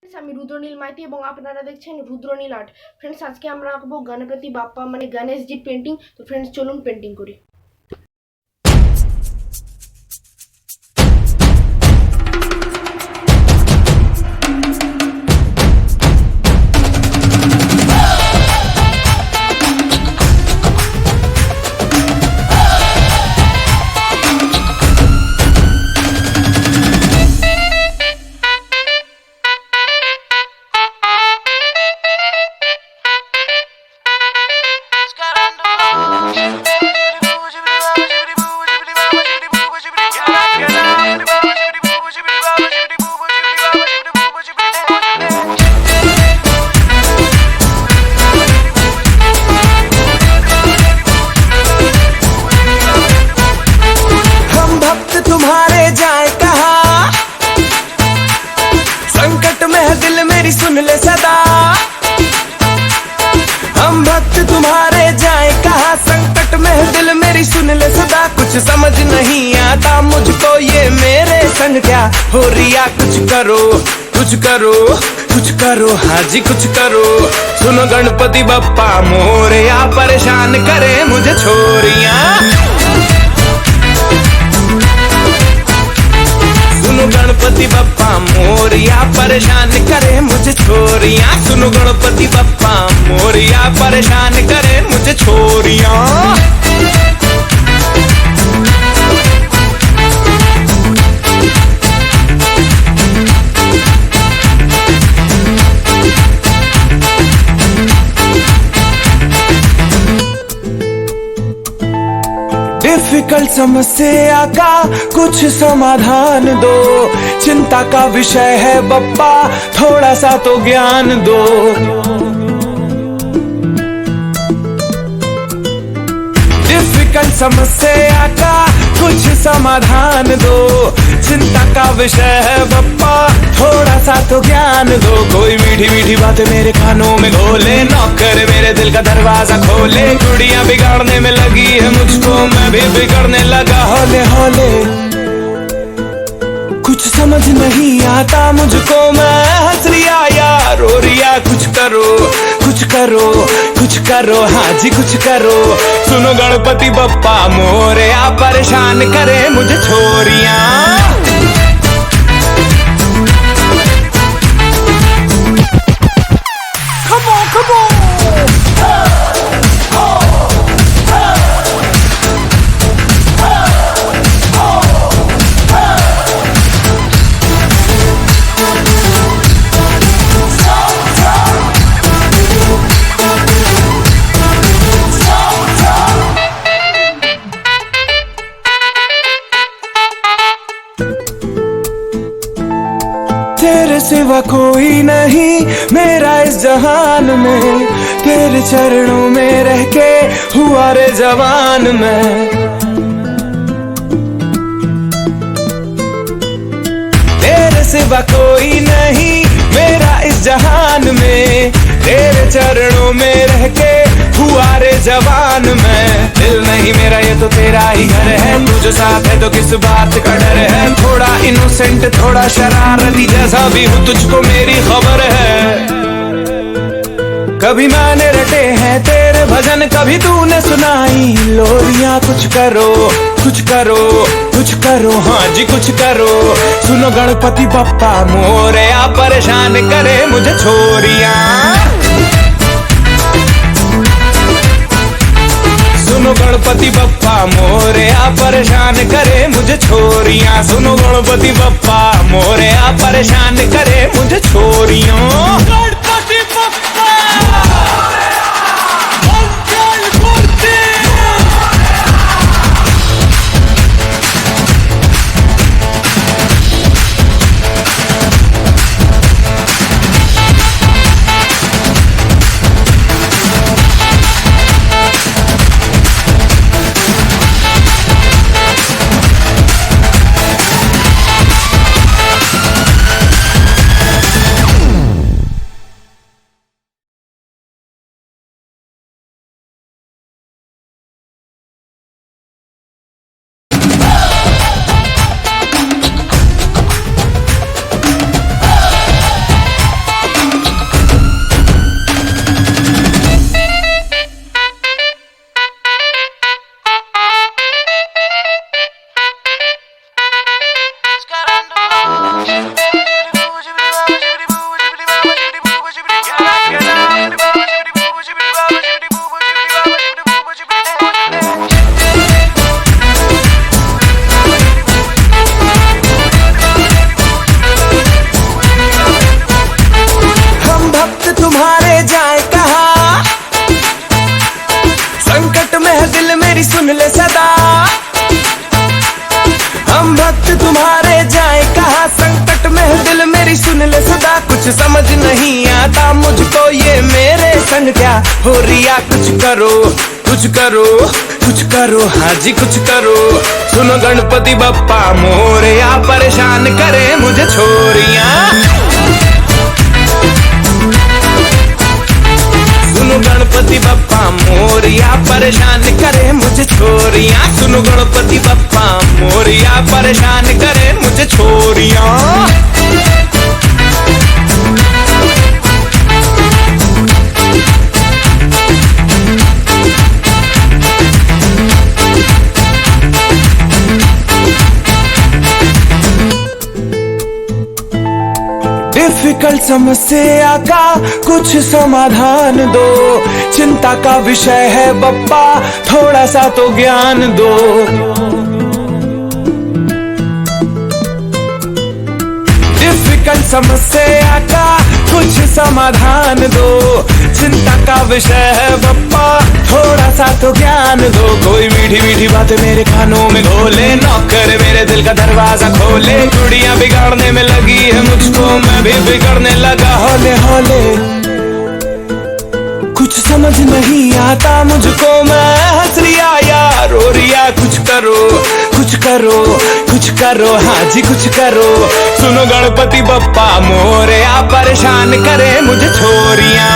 আমি রুদ্রনীল মাইতি এবং আপনারা দেখছেন রুদ্রনীল আর্ট। ফ্রেন্ডস, আজকে আমরা আঁকবো গণপতি বাপ্পা মানে গণেশজির পেন্টিং। তো ফ্রেন্ডস, চলুন পেন্টিং করি। तुम्हारे जाए कहा संकट में है दिल मेरी सुन ले सदा। हम भक्त तुम्हारे जाए कहा संकट में है दिल मेरी सुन ले सदा। कुछ समझ नहीं आता मुझको ये मेरे संग क्या हो रिया। कुछ करो कुछ करो कुछ करो, हाँ जी कुछ करो। सुनो गणपति बप्पा मोरया परेशान करे मुझे छोरियां। सुनो गणपति बप्पा मोरया परेशान करे मुझे छोरियां। सुनो गणपति बप्पा मोरया परेशान करे मुझे छोरियां। डिफिकल्ट समस्या का कुछ समाधान दो। चिंता का विषय है बप्पा थोड़ा सा तो ज्ञान दो। डिफिकल्ट समस्या का कुछ समाधान दो। चिंता का विषय है बप्पा थोड़ा सा तो ज्ञान दो। कोई मीठी मीठी बातें मेरे कानों में घोले, नौकर मेरे दिल का दरवाजा खोले। गुड़ियां बिगाड़ने में लगी है मुझको, मैं भी बिगड़ने लगा हौले हौले। कुछ समझ नहीं आता मुझको, मैं हंस रिया या रो रिया। कुछ करो कुछ करो कुछ करो, हाँ जी कुछ करो। सुनो गणपति बप्पा मोरया परेशान करे मुझे छोरियां। Come on, come on. तेरे सिवा कोई नहीं मेरा इस जहान में। तेरे चरणों में रह के हुआ रे जवान मैं। तेरे सिवा कोई नहीं मेरा इस जहान में। तेरे चरणों में रह के हुआ रे जवान मैं। दिल नहीं मेरा ये तो तेरा ही घर है, तू जो साथ है तो किस बात का डर है। थोड़ा इनोसेंट थोड़ा शरारती जैसा भी हूँ तुझको मेरी खबर है। कभी मैंने रटे हैं तेरे भजन, कभी तूने सुनाई लोरियां। कुछ करो कुछ करो कुछ करो, हाँ जी कुछ करो। सुनो गणपति बप्पा मोरया परेशान करे मुझे छोरियां। सुनो गणपति बप्पा मोरया परेशान करे मुझे छोरियां। सुनो गणपति बप्पा मोरया परेशान करे मुझे छोरियों। गणपति बप्पा सा कुछ समझ नहीं आता मुझको ये मेरे संग क्या हो रिया। कुछ करो कुछ करो कुछ करो, हाँ जी कुछ करो। सुनो गणपति बप्पा मोरया, परेशान करे मुझे छोरियां। सुनो गणपति बप्पा मोरया, परेशान करे मुझे छोरियां। सुनो गणपति बप्पा मोरया, परेशान करे मुझे छोरियां। डिफिकल्ट समस्या का कुछ समाधान दो, चिंता का विषय है बप्पा थोड़ा सा तो ज्ञान दो। डिफिकल्ट समस्या का कुछ समाधान दो, चिंता का विषय है बप्पा थोड़ा सा तो ज्ञान दो। कोई मीठी मीठी बातें मेरे कानों में घोले, नौकर मेरे दिल का दरवाजा खोले। कुड़ियां बिगाड़ने में लगी है मुझको, मैं भी बिगड़ने लगा हौले हौले। कुछ समझ नहीं आता मुझको, मैं हंस रिया या रो रिया। कुछ करो कुछ करो कुछ करो, हाँ जी कुछ करो। सुनो गणपति बप्पा मोरया, परेशान करे मुझे छोरियां।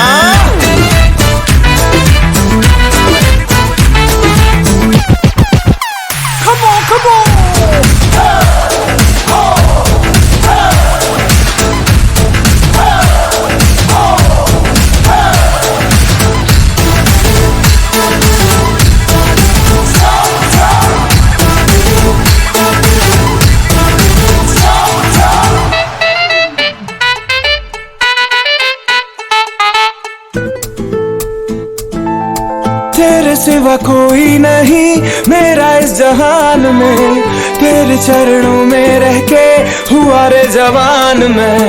Come on, come on. तेरे सिवा कोई नहीं मेरा इस जहान में, तेरे चरणों में रह के हुआ रे जवान मैं।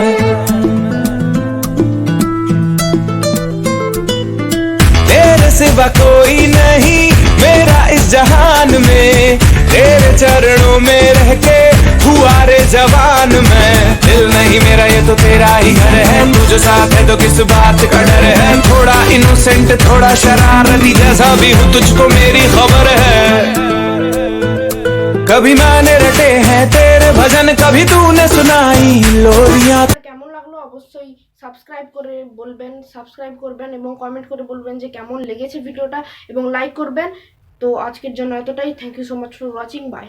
तेरे सिवा कोई नहीं मेरा इस जहान में, तेरे चरणों में रह के हुआ रे जवान मैं। दिल नहीं मेरा ये तो तेरा ही घर है, तू जो साथ है तो किस बात का डर है। थोड़ा इनोसेंट थोड़ा शरारती जैसा भी हूँ, तुझको मेरी खबर है। कभी मैंने रटे हैं तेरे भजन, कभी तूने सुनाई लोरियां। কেমন লাগলো অবশ্যই সাবস্ক্রাইব করে বলবেন, সাবস্ক্রাইব করবেন এবং কমেন্ট করে বলবেন যে কেমন লেগেছে ভিডিওটা এবং লাইক করবেন। তো আজকের জন্য এতটাই। Thank you so much for watching, by.